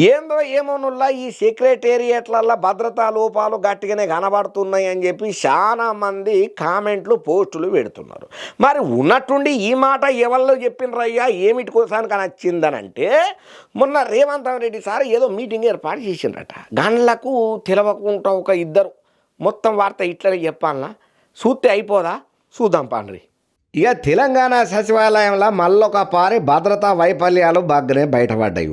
ఏందో ఏమోనుల్లా ఈ సెక్రటేరియట్లల్లో భద్రతా లోపాలు గట్టిగానే కనబడుతున్నాయి అని చెప్పి చాలా మంది కామెంట్లు పోస్టులు పెడుతున్నారు. మరి ఉన్నట్టుండి ఈ మాట ఎవరిలో చెప్పినరయ్యా ఏమిటి కోసానికి నచ్చిందనంటే మొన్న రేవంత్ రెడ్డి సార్ ఏదో మీటింగ్ ఏర్పాటు చేసిండ్రట. గండ్లకు తెలవకుండా ఒక ఇద్దరు మొత్తం వార్త ఇట్లనే చెప్పాలనా చూస్తే అయిపోదా చూద్దాం పాండ్రి. ఇక తెలంగాణ సచివాలయంలో మళ్ళొక పారి భద్రతా వైఫల్యాలు బాగానే బయటపడ్డాయి.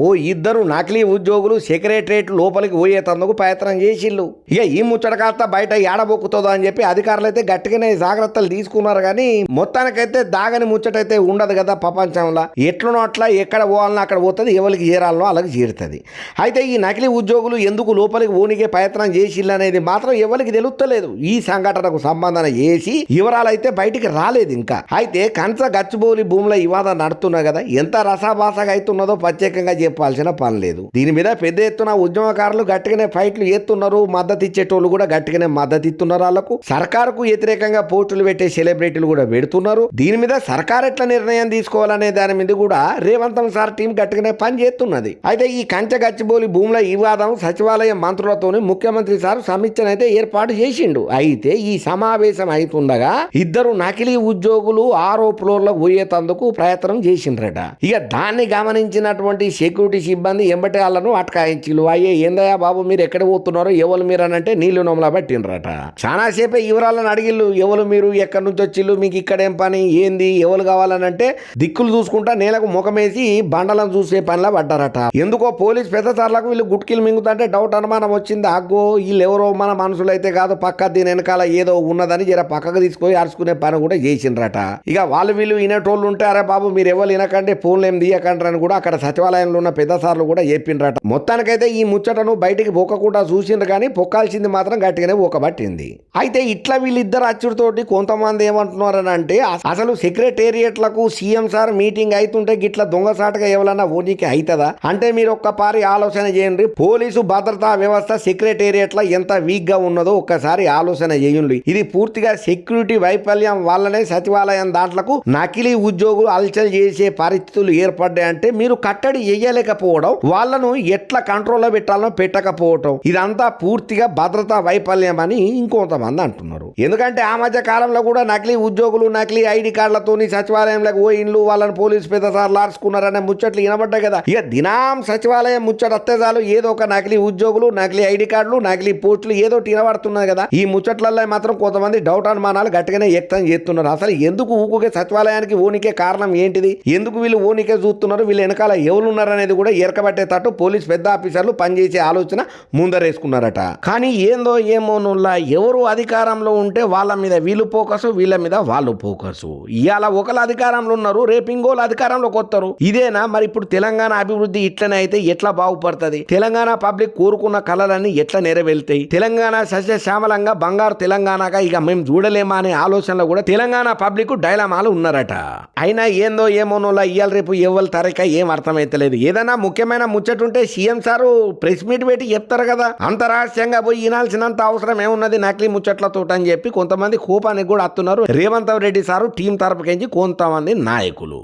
ఓ ఇద్దరు నకిలీ ఉద్యోగులు సెక్రటరేట్ లోపలికి పోయేతందుకు ప్రయత్నం చేసిళ్ళు. ఇక ఈ ముచ్చట కాస్త బయట ఏడబొక్కుతుందో అని చెప్పి అధికారులు అయితే గట్టిగానే జాగ్రత్తలు తీసుకున్నారు. కానీ మొత్తానికైతే దాగని ముచ్చటైతే ఉండదు కదా ప్రపంచంలో. ఎట్లనో అట్లా ఎక్కడ పోవాలన్నా అక్కడ పోతుంది, ఎవరికి చేరాలనో అలాగే చేరుతుంది. అయితే ఈ నకిలీ ఉద్యోగులు ఎందుకు లోపలికి ఓనికే ప్రయత్నం చేసిళ్ళు అనేది మాత్రం ఎవరికి తెలుస్తలేదు. ఈ సంఘటనకు సంబంధం చేసి వివరాలు అయితే బయటికి రాలేదు ఇంకా. అయితే కంచ గచ్చిబౌలి భూముల వివాదం నడుతున్నా కదా, ఎంత రసాభాసగా అవుతున్నదో ప్రత్యేకంగా చెప్పాల్సిన పని లేదు. దీని మీద పెద్ద ఎత్తున ఉద్యమకారులు గట్టిగానే ఫైట్లు ఎత్తున్నారు, మద్దతు ఇచ్చేటోళ్ళు కూడా గట్టిగానే మద్దతు ఇస్తున్నారు. వాళ్ళకు సర్కారుకు వ్యతిరేకంగా పోస్టులు పెట్టే సెలబ్రిటీలు కూడా పెడుతున్నారు. దీని మీద సర్కార్ ఎట్లా నిర్ణయం తీసుకోవాలనే దాని మీద కూడా రేవంత్ సార్ టీం గట్టిగానే పని చేస్తున్నది. అయితే ఈ కంచ గచ్చిబౌలి భూముల వివాదం సచివాలయ మంత్రులతోని ముఖ్యమంత్రి సార్ సమీక్షనైతే ఏర్పాటు చేసిండు. అయితే ఈ సమావేశం అవుతుండగా ఇద్దరు నకిలీ ఉద్యోగులు ఆరో ఫ్లోర్లో పోయేతందుకు ప్రయత్నం చేసిండ్రట. ఇక దాన్ని గమనించినటువంటి సెక్యూరిటీ సిబ్బంది ఎంబటి వాళ్ళను అటకాయించిలు. అయ్యే ఏందయ్యా బాబు మీరు ఎక్కడ పోతున్నారో ఎవరు మీరు అని అంటే నీళ్లు నొమలా పట్టిండ్రట. చాలాసేపే వివరాలను అడిగిళ్ళు, ఎవరు మీరు ఎక్కడి నుంచి వచ్చిళ్ళు, మీకు ఇక్కడేం పని ఏంది ఎవరు కావాలని అంటే దిక్కులు చూసుకుంటా నేలకు ముఖమేసి బండలను చూసే పనిలా పడ్డారట. ఎందుకో పోలీస్ పెద్ద సార్లకు వీళ్ళు గుట్కిలు మింగుతుంటే డౌట్ అనుమానం వచ్చింది. అగ్గో వీళ్ళు ఎవరో మన మనుషులు అయితే కాదు, పక్క దీని వెనకాల ఏదో ఉన్నదని జర పక్కకు తీసుకొని అరుచుకునే పని కూడా చేసిండ్రట. ఇక వాళ్ళు వీళ్ళు వినేటోళ్ళు ఉంటే అరే బాబు మీరు ఎవరు వినకండి ఫోన్లు ఏం తీయకండి అని కూడా అక్కడ సచివాలయంలో ఉన్న పెద్ద సార్లు కూడా చెప్పిండ్రట. మొత్తానికైతే ఈ ముచ్చటను బయటికి పోకకుండా చూసిండ్రు కానీ పొక్కాల్సింది మాత్రం గట్టిగానే పోకబట్టింది. అయితే ఇట్లా వీళ్ళిద్దరు అచ్చుడితోటి కొంతమంది ఏమంటున్నారని అంటే అసలు సెక్రటేరియట్లకు సీఎం సార్ మీటింగ్ అవుతుంటే గిట్లా దొంగసాటుగా ఎవరన్నా ఓనికి అవుతుందా అంటే మీరు ఒక్కపారి ఆలోచన చేయండి. పోలీసు భద్రతా వ్యవస్థ సెక్రటేరియట్ల ఎంత వీక్ గా ఉన్నదో ఒక్కసారి ఆలోచన చేయండి. ఇది పూర్తిగా సెక్యూరిటీ వైఫల్యం వల్లనే సచివాలయం దాంట్లకు నకిలీ ఉద్యోగులు అల్చల్ చేసే పరిస్థితులు ఏర్పడ్డాయంటే మీరు కట్టడి చేయలేకపోవడం, వాళ్ళను ఎట్లా కంట్రోల్లో పెట్టాలో పెట్టకపోవటం, ఇదంతా పూర్తిగా భద్రతా వైఫల్యం అని ఇంకొంతమంది అంటున్నారు. ఎందుకంటే ఆ మధ్య కాలంలో కూడా నకిలీ ఉద్యోగులు నకిలీ ఐడి కార్డులతోని సచివాలయంలోకి పోయిండ్లు, వాళ్ళని పోలీసు పెద్ద సార్లు ఆర్చుకున్నారనే ముచ్చట్లు వినబడ్డాయి కదా. ఇక దినాం సచివాలయం ముచ్చట అత్తేజాలు ఏదో ఒక నకిలీ ఉద్యోగులు నకిలీ ఐడి కార్డులు నకిలీ పోస్టులు ఏదో వినబడుతున్నది కదా. ఈ ముచ్చట్లలో మాత్రం కొంతమంది డౌట్ అనుమానాలు గట్టిగానే వ్యక్తం చేస్తున్నారు. అసలు ఎందుకు ఊకే సచివాలయానికి ఓనికే కారణం ఏంటిది, ఎందుకు వీళ్ళు ఓనికే చూస్తున్నారు, వీళ్ళు వెనకాల ఎవరు ఉన్నారనేది కూడా ఎరకబట్టేటట్టు పోలీస్ పెద్ద ఆఫీసర్లు పనిచేసే ఆలోచన ముందరేసుకున్నారట. కానీ ఏందో ఏమోనుల్లా ఎవరు అధికారంలో ఉంటే వాళ్ళ మీద వీళ్ళు ఫోకస్, వీళ్ళ మీద వాళ్ళు ఫోకస్. ఇవాళ ఒకళ్ళు అధికారంలో ఉన్నారు, రేపు ఇంకోళ్ళు అధికారంలోకి వస్తారు. ఇదేనా మరి ఇప్పుడు తెలంగాణ అభివృద్ధి ఇట్లనే అయితే ఎట్లా బాగుపడుతుంది? తెలంగాణ పబ్లిక్ కోరుకున్న కళలన్నీ ఎట్లా నెరవేరుతాయి? తెలంగాణ సస్యశ్యామలంగా బంగారు తెలంగాణగా ఇక మేము చూడలేమా అనే ఆలోచనలో కూడా తెలంగాణ పబ్లిక్ డైలమాలు ఉన్నారట. అయినా ఏందో ఏమోనోలా ఇవాళ రేపు ఎవరు తరక ఏం అర్థమైతలేదు. ఏదైనా ముఖ్యమైన ముచ్చటుంటే సీఎం సారు ప్రెస్ మీట్ పెట్టి చెప్తారు కదా, అంత రహస్యంగా పోయి వినాల్సినంత అవసరం ఏమున్నది నకిలీ ముచ్చట్లతో అని చెప్పి కొంతమంది కోపానికి కూడా వస్తున్నారు రేవంత్ రెడ్డి సారు టీం తరపుకించి కొంతమంది నాయకులు.